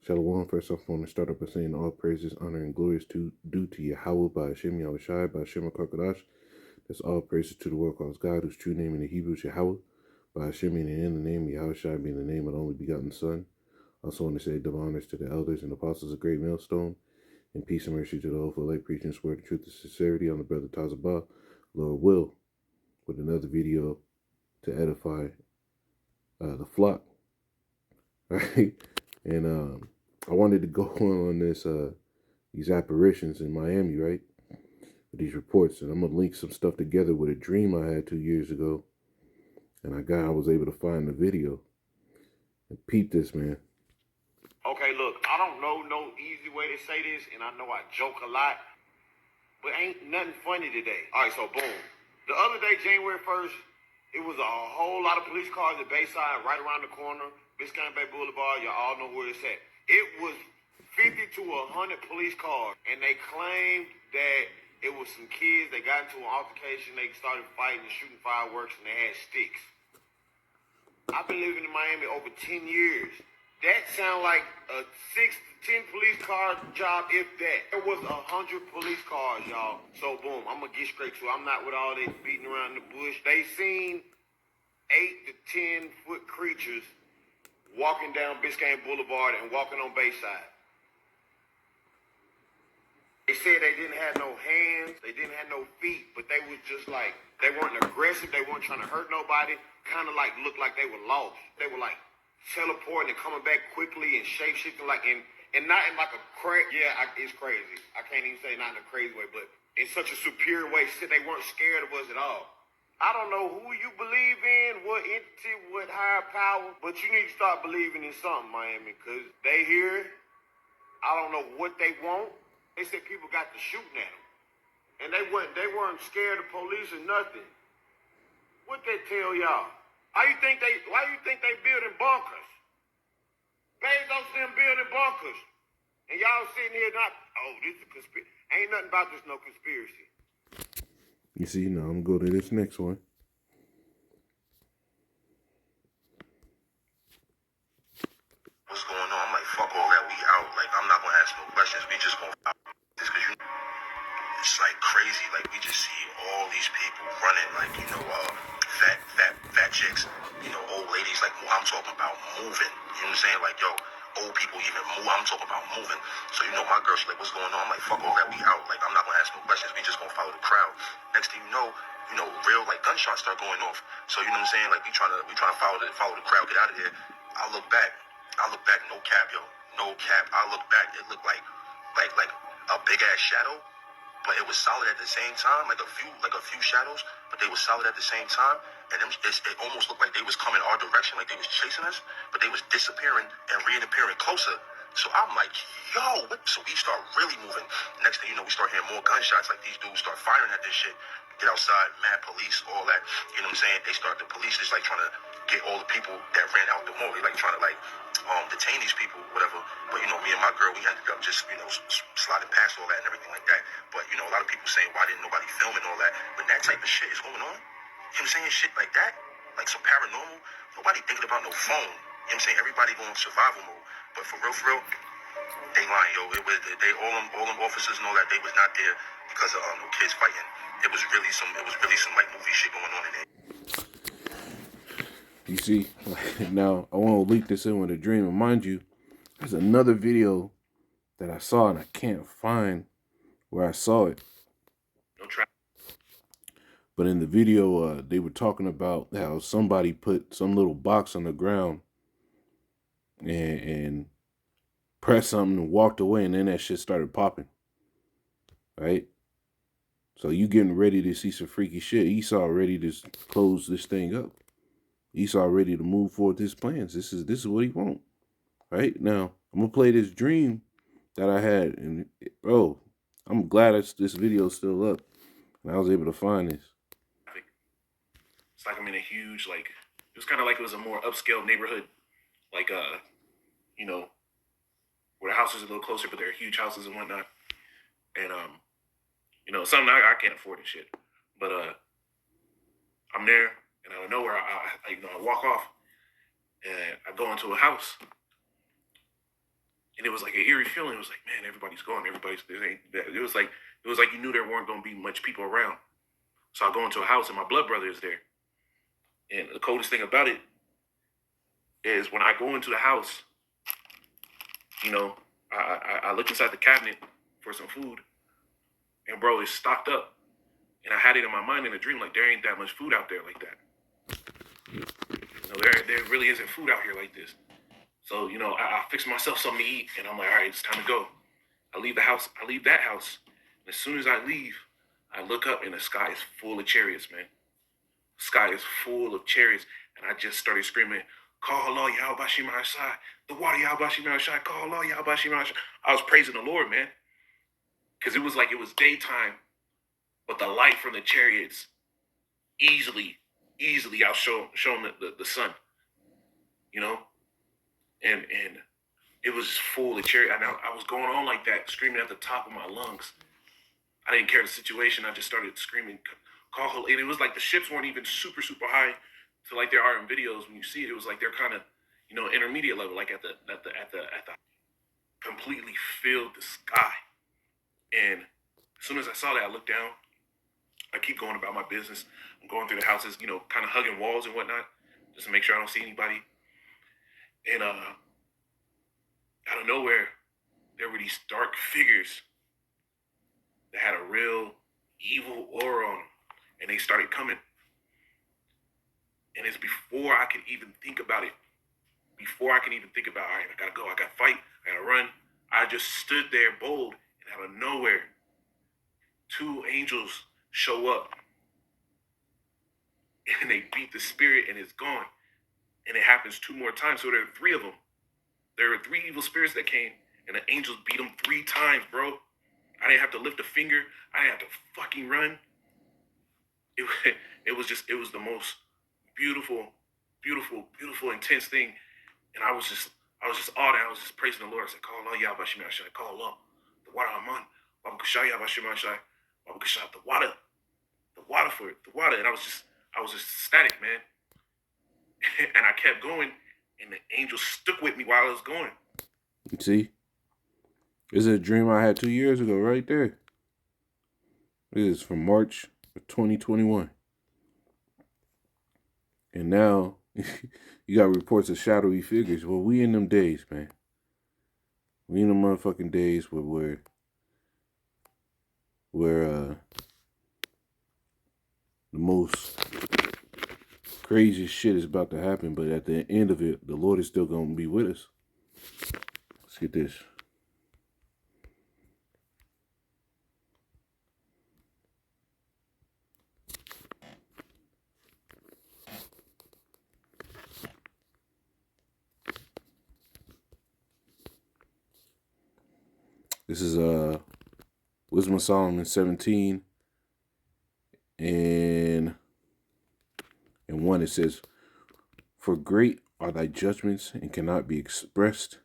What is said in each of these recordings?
Shalom. First off, I want to start off by saying all praises, honor, and glory is due to Yahweh by Hashem Yahushai by Hashem HaKadosh. That's all praises to the world-class God, whose true name in the Hebrew is Yahweh, by Hashem meaning in the name, Yahushai being the name of the only begotten Son. I also want to say double honors to the elders and apostles of Great Millstone, and peace and mercy to the whole for light preaching the word of truth and sincerity on the brother Tazabah, Lord will, with another video to edify the flock. All right, and I wanted to go on this these apparitions in Miami, right? With these reports, and I'm gonna link some stuff together with a dream I had 2 years ago, and I was able to find the video. And peep this, man. Okay, look, I don't know no easy way to say this, and I know I joke a lot, but ain't nothing funny today. All right, so boom. The other day, January 1st, it was a whole lot of police cars at Bayside, right around the corner, Biscayne Bay Boulevard. Y'all all know where it's at. It was 50 to 100 police cars, and they claimed that it was some kids. They got into an altercation. They started fighting and shooting fireworks, and they had sticks. I've been living in Miami over 10 years. That sound like a 6 to 10 police car job, if that. There was 100 police cars, y'all. So boom, I'm gonna get straight to it. I'm not with all this beating around the bush. They seen 8 to 10 foot creatures walking down Biscayne Boulevard and walking on Bayside. They said they didn't have no hands, they didn't have no feet, but they was just like, they weren't aggressive, they weren't trying to hurt nobody, kind of like looked like they were lost. They were like teleporting and coming back quickly and shape-shifting, like and not in like a it's crazy. I can't even say not in a crazy way, but in such a superior way, said they weren't scared of us at all. I don't know who you believe in, what entity, what higher power, but you need to start believing in something, Miami, because they here. I don't know what they want. They said people got to shooting at them, and they weren't scared of police or nothing. What they tell y'all? Why you think they building bunkers? Bezos them building bunkers, and y'all sitting here not. Oh, this is a conspiracy. Ain't nothing about this no conspiracy. You see, now I'm gonna go to this next one. What's going on? I'm like, fuck all that. We out. Like, I'm not gonna ask no questions. We just gonna out this because it's like crazy. Like, we just see all these people running, like, fat chicks, old ladies. Like, I'm talking about moving. You know what I'm saying? Like, yo, old people even move. I'm talking about moving. So, my girl, she's like, what's going on? I'm like, fuck all that. We out. Like, I'm not gonna ask no questions. We just gonna follow the crowd. Next thing you know, real like gunshots start going off. So, you know what I'm saying? Like, we trying to follow the crowd, get out of here. I look back, no cap, yo. No cap. I look back, it looked like a big ass shadow, but it was solid at the same time, like a few shadows, but they were solid at the same time. And it almost looked like they was coming our direction, like they was chasing us, but they was disappearing and reappearing closer. So I'm like, yo, so we start really moving. Next thing you know, we start hearing more gunshots, like these dudes start firing at this shit. Get outside, mad police, all that. You know what I'm saying? The police is like trying to get all the people that ran out the mall. They like trying to detain these people, whatever. But me and my girl, we ended up just sliding past all that and everything like that. But a lot of people saying, why didn't nobody film and all that? When that type of shit is going on, you know what I'm saying? Shit like that, like some paranormal. Nobody thinking about no phone. You know what I'm saying? Everybody going survival mode. But for real, they lying, yo. All them officers and all that, they was not there because of no kids fighting. It was really some like movie shit going on in there. You see, now I want to link this in with a dream. And mind you, there's another video that I saw and I can't find where I saw it. But in the video, they were talking about how somebody put some little box on the ground and pressed something and walked away, and then that shit started popping. Right? So you getting ready to see some freaky shit. Esau ready to close this thing up. Esau ready to move forward his plans. This is what he want. Right? Now, I'm going to play this dream that I had. And, bro, I'm glad this video's still up. And I was able to find this. It's like I'm in a huge, it was kind of like it was a more upscale neighborhood. Like, where the houses are a little closer, but they're huge houses and whatnot. And, something I can't afford and shit. But I'm there, and out of nowhere, I walk off, and I go into a house, And it was like an eerie feeling. It was like, man, everybody's gone. It was like you knew there weren't going to be much people around. So I go into a house and my blood brother is there. And the coldest thing about it is when I go into the house, you know, I look inside the cabinet for some food, and bro, it's stocked up. And I had it in my mind in a dream, like there ain't that much food out there like that. You know, there really isn't food out here like this. So, you know, I fix myself something to eat, and I'm like, all right, it's time to go. I leave the house. I leave that house. And as soon as I leave, I look up, and the sky is full of chariots, man. The sky is full of chariots. And I just started screaming, call Allah, Yahweh Shema Shai. The water, Yahweh Shema Shai. Call Allah, Yahweh Shema Shai. I was praising the Lord, man. Because it was like it was daytime, but the light from the chariots easily outshone the sun, you know? And it was just full of chariot. I was going on like that, screaming at the top of my lungs. I didn't care the situation. I just started screaming, call. And it was like the ships weren't even super high to like there are in videos when you see it. It was like they're kind of, you know, intermediate level, like at the completely filled the sky. And as soon as I saw that, I looked down. I keep going about my business. I'm going through the houses, you know, kind of hugging walls and whatnot, just to make sure I don't see anybody. And out of nowhere, there were these dark figures that had a real evil aura on them, and they started coming. And it's before I could even think about it. Before I can even think about, all right, I gotta go, I gotta fight, I gotta run. I just stood there bold, and out of nowhere, two angels show up, and they beat the spirit, and it's gone. And it happens 2 more times, so there are 3 of them. There were 3 evil spirits that came, and the angels beat them 3 times, bro. I didn't have to lift a finger. I didn't have to fucking run. It was the most beautiful, intense thing. And I was just awed, and I was just praising the Lord. I said, call Allah, Yahweh Shema Shai, call Allah. The water Aman. Babu Kashai, Yahweh Shema Shai. Babu Kashai, the water for it, the water. And I was just ecstatic, man. And I kept going, and the angel stuck with me while I was going. See? This is a dream I had 2 years ago, right there. This is from March of 2021. And now, you got reports of shadowy figures. Well, we in them days, man. We in them motherfucking days where the most craziest shit is about to happen, but at the end of it, the Lord is still going to be with us. Let's get this. This is Wisdom of Solomon 17 and 1. It says, for great are thy judgments and cannot be expressed.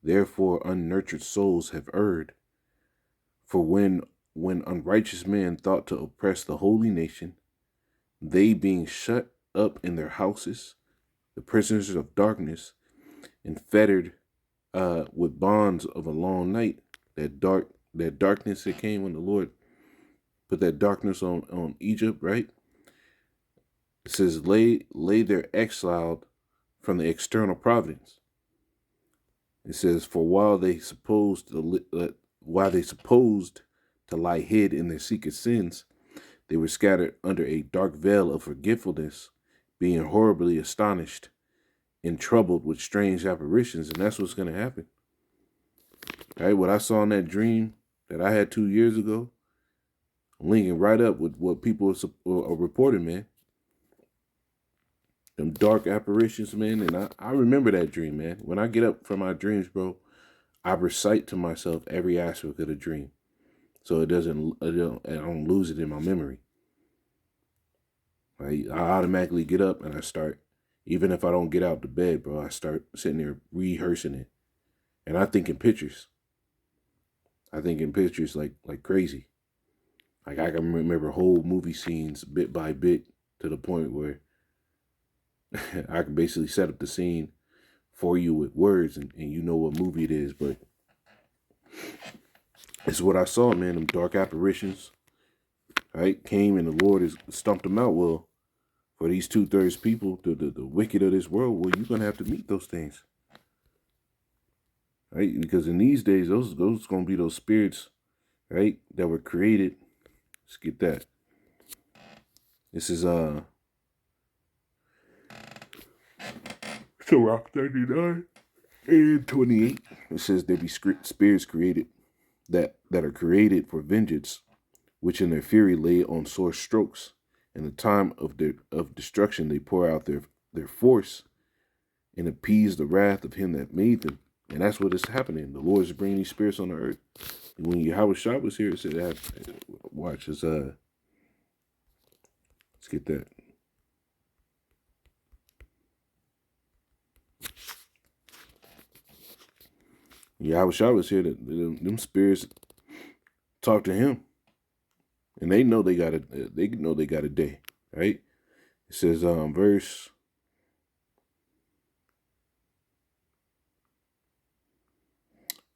Therefore unnurtured souls have erred. For when unrighteous men thought to oppress the holy nation, they being shut up in their houses, the prisoners of darkness, and fettered with bonds of a long night, that darkness that came when the Lord put that darkness on Egypt, right? It says, lay there exiled from the external providence. It says, for while they supposed to lie hid in their secret sins, they were scattered under a dark veil of forgetfulness, being horribly astonished and troubled with strange apparitions. And that's what's going to happen. All right, what I saw in that dream that I had 2 years ago, linking right up with what people are reporting, man. Them dark apparitions, man. And I remember that dream, man. When I get up from my dreams, bro, I recite to myself every aspect of the dream, so I don't lose it in my memory. I automatically get up and I start, even if I don't get out the bed, bro, I start sitting there rehearsing it. And I think in pictures. I think in pictures like crazy. Like I can remember whole movie scenes bit by bit to the point where I can basically set up the scene for you with words and you know what movie it is. But This is what I saw, man. Them dark apparitions, right? Came and the Lord has stumped them out. Well, for these 2/3 people, the wicked of this world, well, you're gonna have to meet those things, right? Because in these days, those gonna be those spirits, right, that were created. Let's get that. This is Sirach 39 and 28. It says there be spirits created that are created for vengeance, which in their fury lay on sore strokes. In the time of destruction, they pour out their force and appease the wrath of him that made them. And that's what is happening. The Lord is bringing these spirits on the earth. And when Yahweh Shah was here, it said, watch, let's get that. Yahweh Shah was here, them spirits talk to him. And they know they got a day, right? It says verse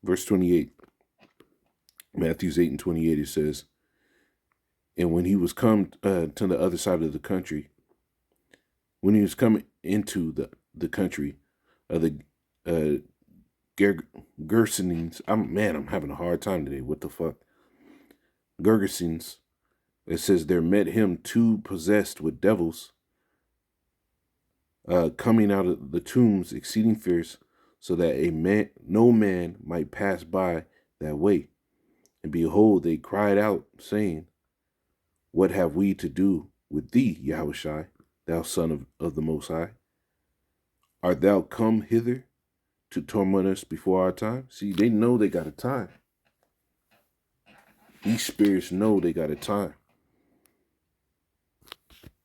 28. Matthew 8 and 28, it says, and when he was come to the other side of the country, when he was coming into the country of the Gergesenes, I'm having a hard time today. What the fuck? Gergesenes. It says there met him two possessed with devils, coming out of the tombs, exceeding fierce, so that no man might pass by that way. And behold, they cried out, saying, what have we to do with thee, Yahushai, thou Son of the Most High? Art thou come hither to torment us before our time? See, they know they got a time. These spirits know they got a time.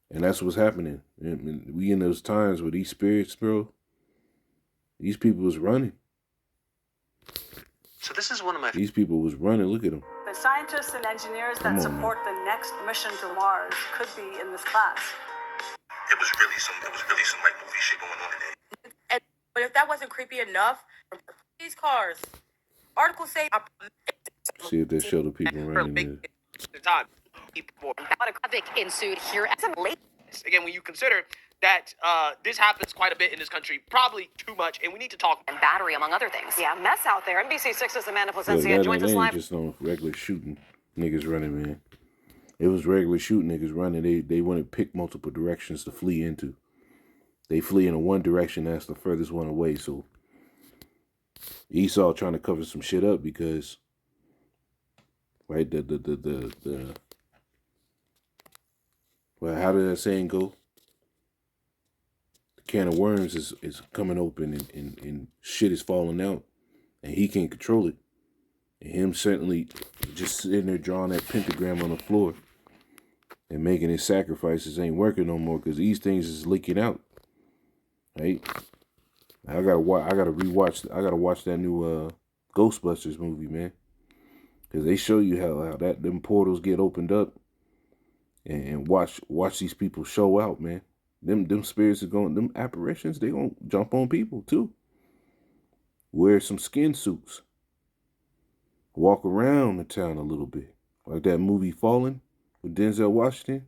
And that's what's happening. And we in those times where these spirits, bro, these people was running. So this is one of my... These people was running. Look at them. The scientists and engineers that support the next mission to Mars could be in this class. It was really some like movie shit going on in there. But if that wasn't creepy enough, these cars, articles say... See if they show the people running there. The time. Havoc ensued here as a late. Again, when you consider that this happens quite a bit in this country, probably too much, and we need to talk. And battery, among other things. Yeah, mess out there. NBC6's Amanda Look, Placencia joins us ain't live. just no regular shooting niggas running, man. It was regular shooting niggas running. They want to pick multiple directions to flee into. They flee in a one direction, that's the furthest one away. So Esau trying to cover some shit up because, right, well, how did that saying go? The can of worms is coming open and shit is falling out, and he can't control it. And him certainly just sitting there drawing that pentagram on the floor and making his sacrifices ain't working no more because these things is leaking out. Right? I gotta watch that new Ghostbusters movie, man, because they show you how them portals get opened up. And watch these people show out, man. Them spirits are going, them apparitions, they gonna jump on people too. Wear some skin suits. Walk around the town a little bit. Like that movie Fallen with Denzel Washington.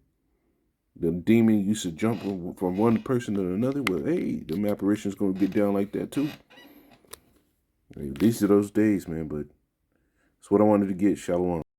The demon used to jump from one person to another. Well, hey, them apparitions gonna get down like that too. Hey, these are those days, man, but that's what I wanted to get. Shalom.